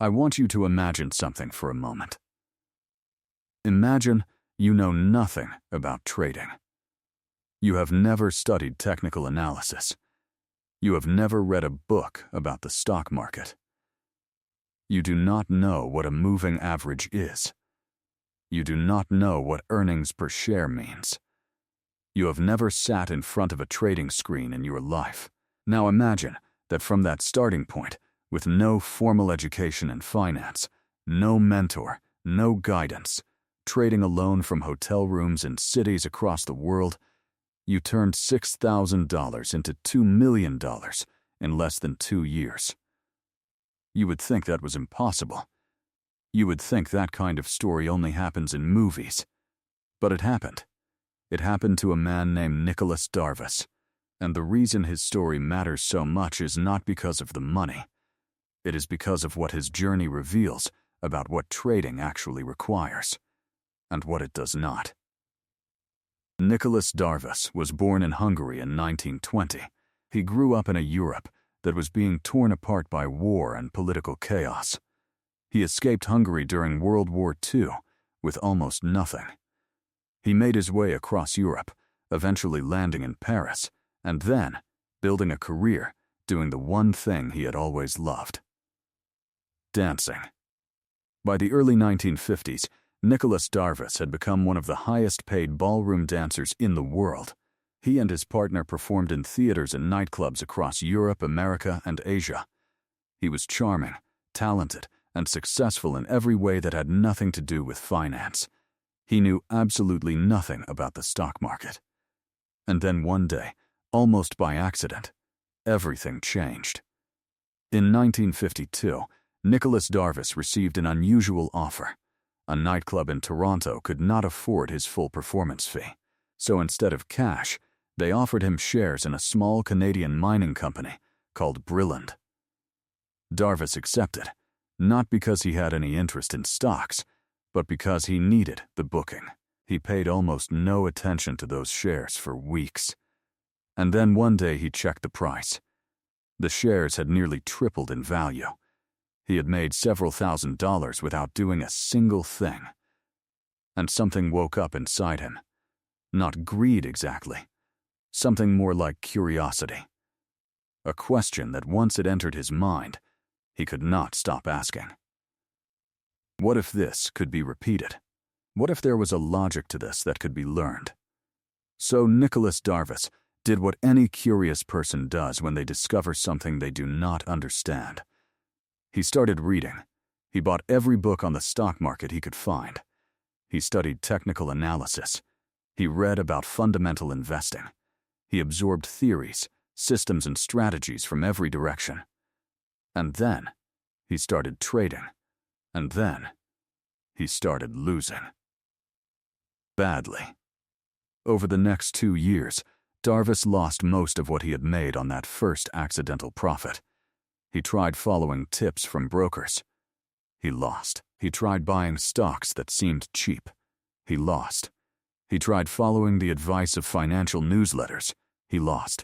I want you to imagine something for a moment. Imagine you know nothing about trading. You have never studied technical analysis. You have never read a book about the stock market. You do not know what a moving average is. You do not know what earnings per share means. You have never sat in front of a trading screen in your life. Now imagine that from that starting point, with no formal education in finance, no mentor, no guidance, trading alone from hotel rooms in cities across the world, you turned $6,000 into $2 million in less than 2 years. You would think that was impossible. You would think that kind of story only happens in movies. But it happened. It happened to a man named Nicolas Darvas. And the reason his story matters so much is not because of the money. It is because of what his journey reveals about what trading actually requires, and what it does not. Nicolas Darvas was born in Hungary in 1920. He grew up in a Europe that was being torn apart by war and political chaos. He escaped Hungary during World War II with almost nothing. He made his way across Europe, eventually landing in Paris, and then building a career doing the one thing he had always loved: dancing. By the early 1950s, Nicolas Darvas had become one of the highest-paid ballroom dancers in the world. He and his partner performed in theaters and nightclubs across Europe, America, and Asia. He was charming, talented, and successful in every way that had nothing to do with finance. He knew absolutely nothing about the stock market. And then one day, almost by accident, everything changed. In 1952, Nicolas Darvas received an unusual offer. A nightclub in Toronto could not afford his full performance fee, so instead of cash, they offered him shares in a small Canadian mining company called Brilland. Darvas accepted, not because he had any interest in stocks, but because he needed the booking. He paid almost no attention to those shares for weeks. And then one day he checked the price. The shares had nearly tripled in value. He had made several $1,000s without doing a single thing. And something woke up inside him. Not greed exactly. Something more like curiosity. A question that once it entered his mind, he could not stop asking. What if this could be repeated? What if there was a logic to this that could be learned? So Nicolas Darvas did what any curious person does when they discover something they do not understand. He started reading. He bought every book on the stock market he could find. He studied technical analysis. He read about fundamental investing. He absorbed theories, systems, and strategies from every direction. And then he started trading. And then he started losing. Badly. Over the next 2 years, Darvas lost most of what he had made on that first accidental profit. He tried following tips from brokers. He lost. He tried buying stocks that seemed cheap. He lost. He tried following the advice of financial newsletters. He lost.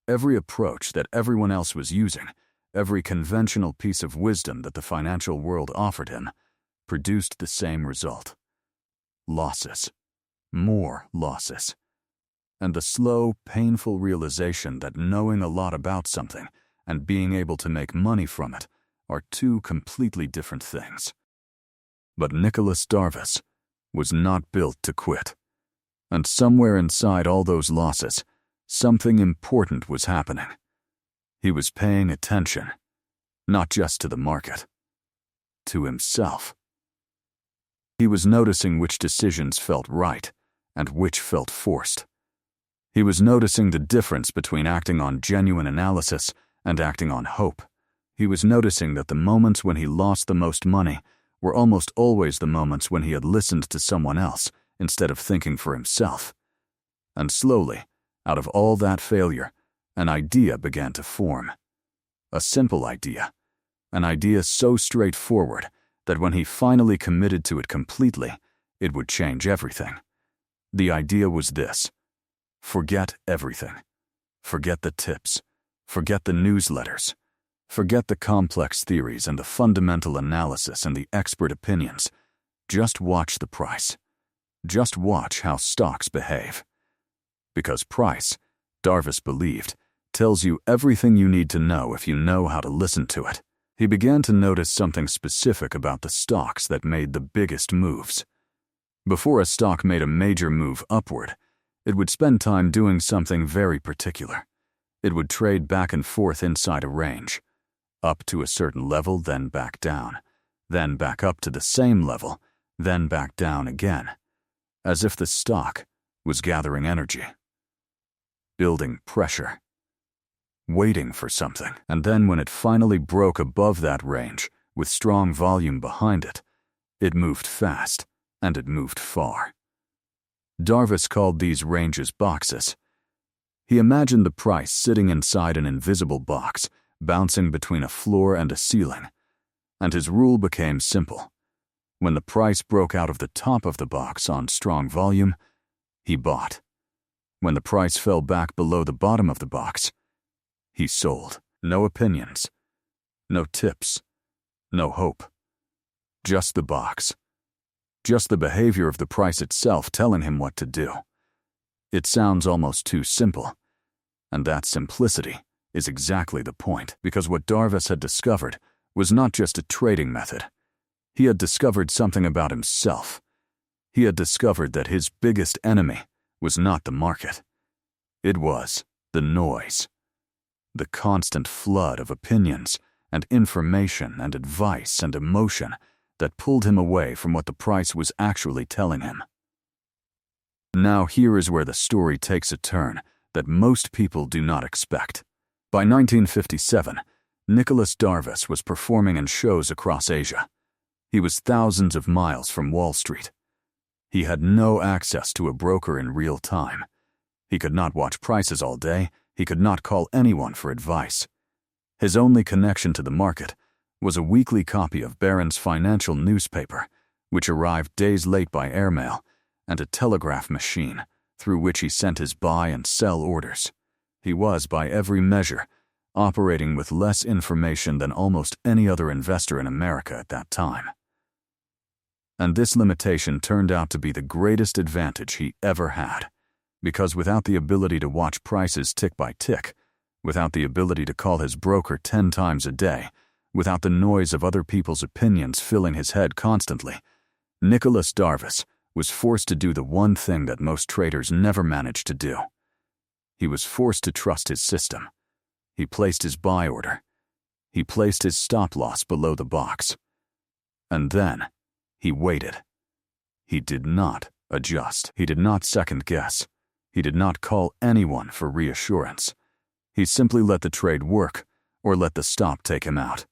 Every approach that everyone else was using, every conventional piece of wisdom that the financial world offered him, produced the same result. Losses. More losses. And the slow, painful realization that knowing a lot about something and being able to make money from it are two completely different things. But Nicolas Darvas was not built to quit. And somewhere inside all those losses, something important was happening. He was paying attention, not just to the market, to himself. He was noticing which decisions felt right and which felt forced. He was noticing the difference between acting on genuine analysis and acting on hope. He was noticing that the moments when he lost the most money were almost always the moments when he had listened to someone else instead of thinking for himself. And slowly, out of all that failure, an idea began to form. A simple idea. An idea so straightforward that when he finally committed to it completely, it would change everything. The idea was this: forget everything. Forget the tips. Forget the newsletters. Forget the complex theories and the fundamental analysis and the expert opinions. Just watch the price. Just watch how stocks behave. Because price, Darvas believed, tells you everything you need to know if you know how to listen to it. He began to notice something specific about the stocks that made the biggest moves. Before a stock made a major move upward, it would spend time doing something very particular. It would trade back and forth inside a range, up to a certain level, then back down, then back up to the same level, then back down again, as if the stock was gathering energy, building pressure, waiting for something. And then when it finally broke above that range, with strong volume behind it, it moved fast, and it moved far. Darvas called these ranges boxes. He imagined the price sitting inside an invisible box, bouncing between a floor and a ceiling, and his rule became simple. When the price broke out of the top of the box on strong volume, he bought. When the price fell back below the bottom of the box, he sold. No opinions, no tips, no hope. Just the box. Just the behavior of the price itself telling him what to do. It sounds almost too simple, and that simplicity is exactly the point, because what Darvas had discovered was not just a trading method. He had discovered something about himself. He had discovered that his biggest enemy was not the market. It was the noise. The constant flood of opinions and information and advice and emotion that pulled him away from what the price was actually telling him. Now here is where the story takes a turn that most people do not expect. By 1957, Nicolas Darvas was performing in shows across Asia. He was thousands of miles from Wall Street. He had no access to a broker in real time. He could not watch prices all day. He could not call anyone for advice. His only connection to the market was a weekly copy of Barron's financial newspaper, which arrived days late by airmail, and a telegraph machine through which he sent his buy and sell orders. He was, by every measure, operating with less information than almost any other investor in America at that time. And this limitation turned out to be the greatest advantage he ever had, because without the ability to watch prices tick by tick, without the ability to call his broker 10 times a day, without the noise of other people's opinions filling his head constantly, Nicolas Darvas was forced to do the one thing that most traders never manage to do. He was forced to trust his system. He placed his buy order. He placed his stop loss below the box. And then he waited. He did not adjust. He did not second guess. He did not call anyone for reassurance. He simply let the trade work or let the stop take him out.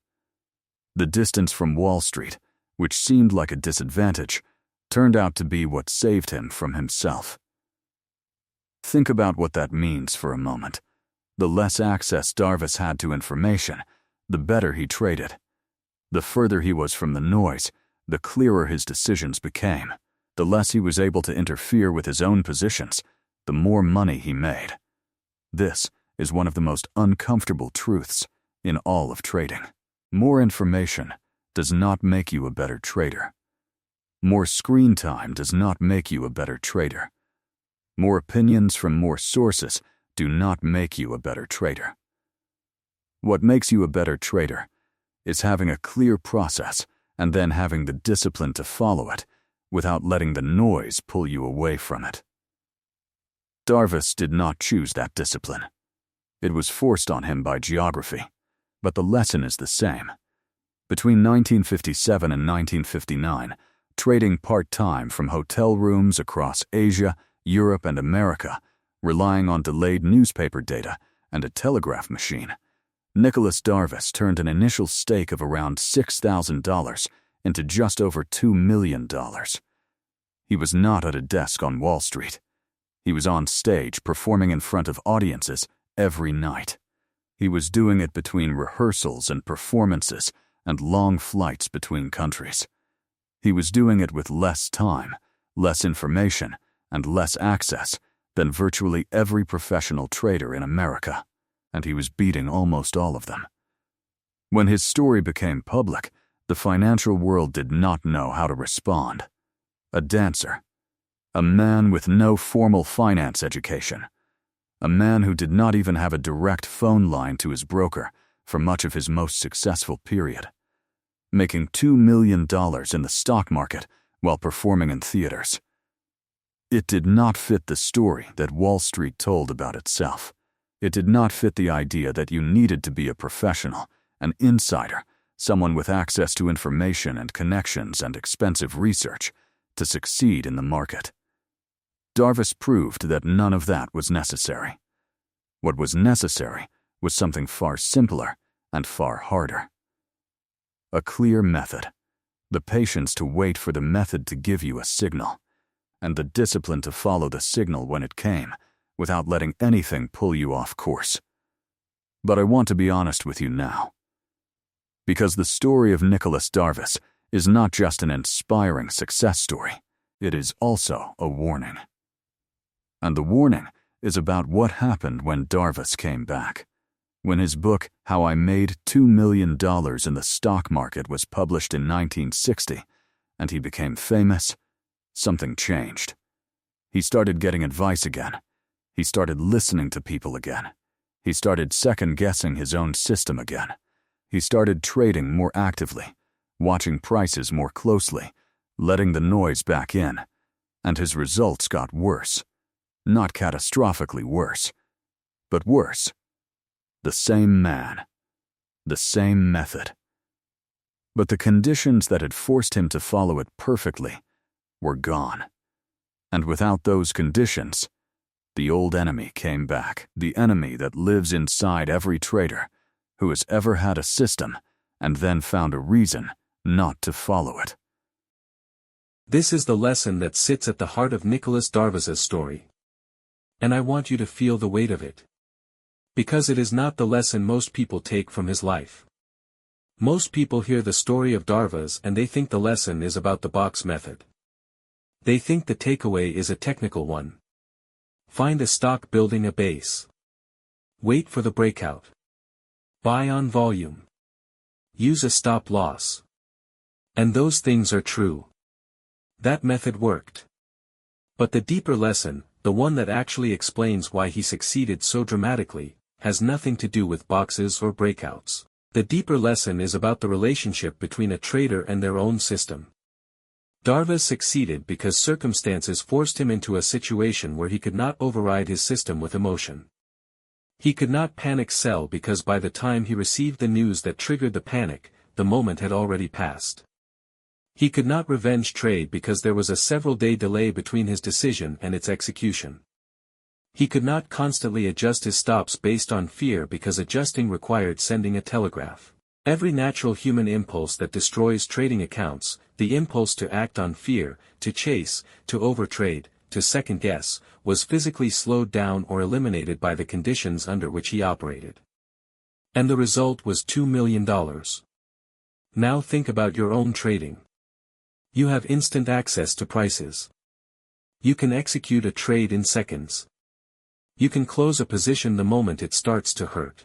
The distance from Wall Street, which seemed like a disadvantage, turned out to be what saved him from himself. Think about what that means for a moment. The less access Darvas had to information, the better he traded. The further he was from the noise, the clearer his decisions became. The less he was able to interfere with his own positions, the more money he made. This is one of the most uncomfortable truths in all of trading. More information does not make you a better trader. More screen time does not make you a better trader. More opinions from more sources do not make you a better trader. What makes you a better trader is having a clear process and then having the discipline to follow it without letting the noise pull you away from it. Darvas did not choose that discipline. It was forced on him by geography, but the lesson is the same. Between 1957 and 1959, trading part-time from hotel rooms across Asia, Europe, and America, relying on delayed newspaper data and a telegraph machine, Nicolas Darvas turned an initial stake of around $6,000 into just over $2 million. He was not at a desk on Wall Street. He was on stage performing in front of audiences every night. He was doing it between rehearsals and performances and long flights between countries. He was doing it with less time, less information, and less access than virtually every professional trader in America, and he was beating almost all of them. When his story became public, the financial world did not know how to respond. A dancer, a man with no formal finance education, a man who did not even have a direct phone line to his broker for much of his most successful period, making $2 million in the stock market while performing in theaters. It did not fit the story that Wall Street told about itself. It did not fit the idea that you needed to be a professional, an insider, someone with access to information and connections and expensive research to succeed in the market. Darvas proved that none of that was necessary. What was necessary was something far simpler and far harder. A clear method, the patience to wait for the method to give you a signal, and the discipline to follow the signal when it came, without letting anything pull you off course. But I want to be honest with you now. Because the story of Nicolas Darvas is not just an inspiring success story, it is also a warning. And the warning is about what happened when Darvas came back. When his book, How I Made $2 Million in the Stock Market, was published in 1960, and he became famous, something changed. He started getting advice again. He started listening to people again. He started second-guessing his own system again. He started trading more actively, watching prices more closely, letting the noise back in, and his results got worse. Not catastrophically worse, but worse. The same man, the same method. But the conditions that had forced him to follow it perfectly were gone. And without those conditions, the old enemy came back, the enemy that lives inside every trader who has ever had a system and then found a reason not to follow it. This is the lesson that sits at the heart of Nicolas Darvas's story. And I want you to feel the weight of it. Because it is not the lesson most people take from his life. Most people hear the story of Darvas and they think the lesson is about the box method. They think the takeaway is a technical one. Find a stock building a base. Wait for the breakout. Buy on volume. Use a stop loss. And those things are true. That method worked. But the deeper lesson, the one that actually explains why he succeeded so dramatically, has nothing to do with boxes or breakouts. The deeper lesson is about the relationship between a trader and their own system. Darvas succeeded because circumstances forced him into a situation where he could not override his system with emotion. He could not panic sell because by the time he received the news that triggered the panic, the moment had already passed. He could not revenge trade because there was a several-day delay between his decision and its execution. He could not constantly adjust his stops based on fear because adjusting required sending a telegraph. Every natural human impulse that destroys trading accounts, the impulse to act on fear, to chase, to overtrade, to second-guess, was physically slowed down or eliminated by the conditions under which he operated. And the result was $2 million. Now think about your own trading. You have instant access to prices. You can execute a trade in seconds. You can close a position the moment it starts to hurt.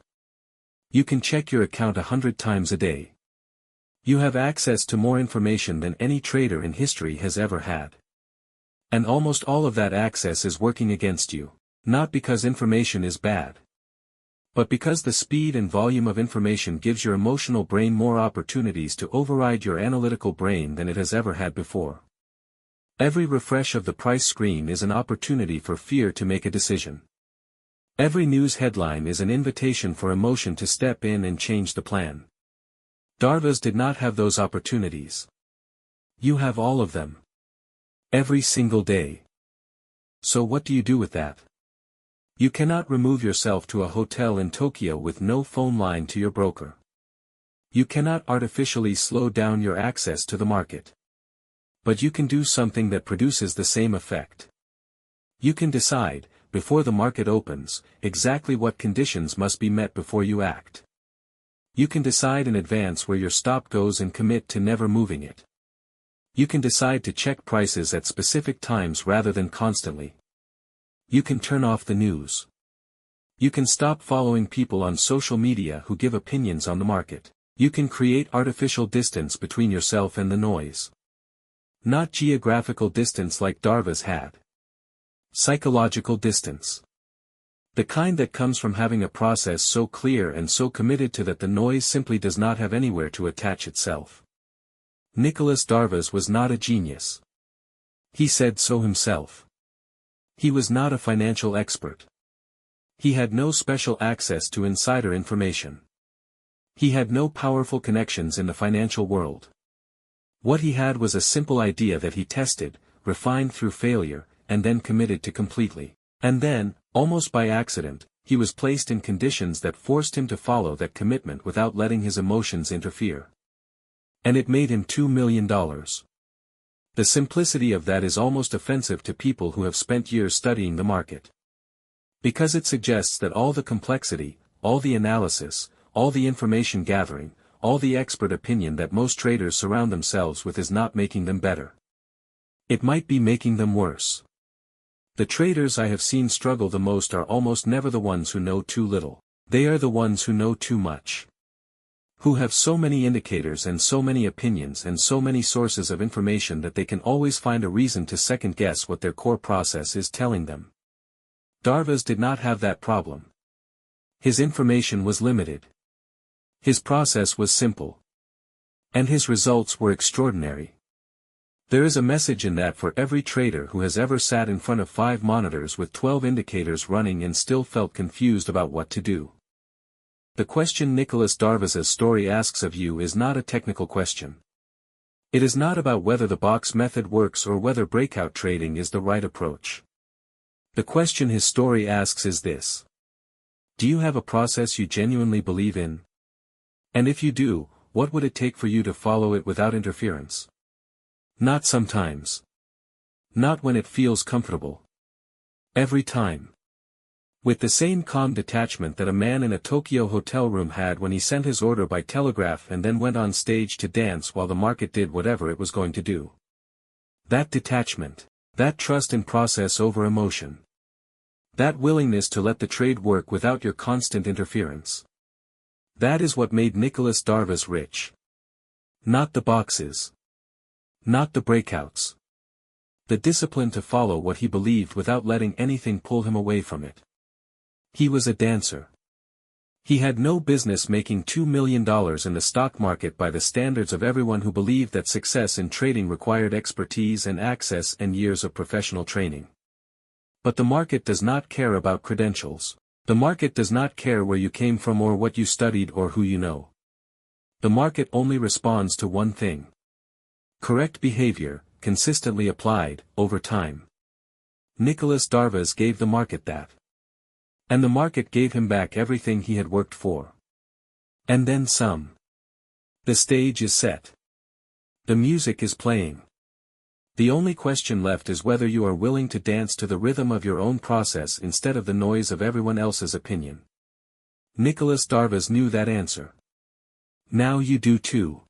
You can check your account 100 times a day. You have access to more information than any trader in history has ever had. And almost all of that access is working against you, not because information is bad, but because the speed and volume of information gives your emotional brain more opportunities to override your analytical brain than it has ever had before. Every refresh of the price screen is an opportunity for fear to make a decision. Every news headline is an invitation for emotion to step in and change the plan. Darvas did not have those opportunities. You have all of them. Every single day. So what do you do with that? You cannot remove yourself to a hotel in Tokyo with no phone line to your broker. You cannot artificially slow down your access to the market. But you can do something that produces the same effect. You can decide, before the market opens, exactly what conditions must be met before you act. You can decide in advance where your stop goes and commit to never moving it. You can decide to check prices at specific times rather than constantly. You can turn off the news. You can stop following people on social media who give opinions on the market. You can create artificial distance between yourself and the noise. Not geographical distance like Darvas had. Psychological distance. The kind that comes from having a process so clear and so committed to that the noise simply does not have anywhere to attach itself. Nicolas Darvas was not a genius. He said so himself. He was not a financial expert. He had no special access to insider information. He had no powerful connections in the financial world. What he had was a simple idea that he tested, refined through failure, and then committed to completely. And then, almost by accident, he was placed in conditions that forced him to follow that commitment without letting his emotions interfere. And it made him $2 million. The simplicity of that is almost offensive to people who have spent years studying the market. Because it suggests that all the complexity, all the analysis, all the information gathering, all the expert opinion that most traders surround themselves with is not making them better. It might be making them worse. The traders I have seen struggle the most are almost never the ones who know too little. They are the ones who know too much. Who have so many indicators and so many opinions and so many sources of information that they can always find a reason to second-guess what their core process is telling them. Darvas did not have that problem. His information was limited. His process was simple. And his results were extraordinary. There is a message in that for every trader who has ever sat in front of 5 monitors with 12 indicators running and still felt confused about what to do. The question Nicolas Darvas's story asks of you is not a technical question. It is not about whether the box method works or whether breakout trading is the right approach. The question his story asks is this. Do you have a process you genuinely believe in? And if you do, what would it take for you to follow it without interference? Not sometimes. Not when it feels comfortable. Every time. With the same calm detachment that a man in a Tokyo hotel room had when he sent his order by telegraph and then went on stage to dance while the market did whatever it was going to do. That detachment. That trust in process over emotion. That willingness to let the trade work without your constant interference. That is what made Nicolas Darvas rich. Not the boxes. Not the breakouts. The discipline to follow what he believed without letting anything pull him away from it. He was a dancer. He had no business making $2 million in the stock market by the standards of everyone who believed that success in trading required expertise and access and years of professional training. But the market does not care about credentials. The market does not care where you came from or what you studied or who you know. The market only responds to one thing. Correct behavior, consistently applied, over time. Nicolas Darvas gave the market that. And the market gave him back everything he had worked for. And then some. The stage is set. The music is playing. The only question left is whether you are willing to dance to the rhythm of your own process instead of the noise of everyone else's opinion. Nicolas Darvas knew that answer. Now you do too.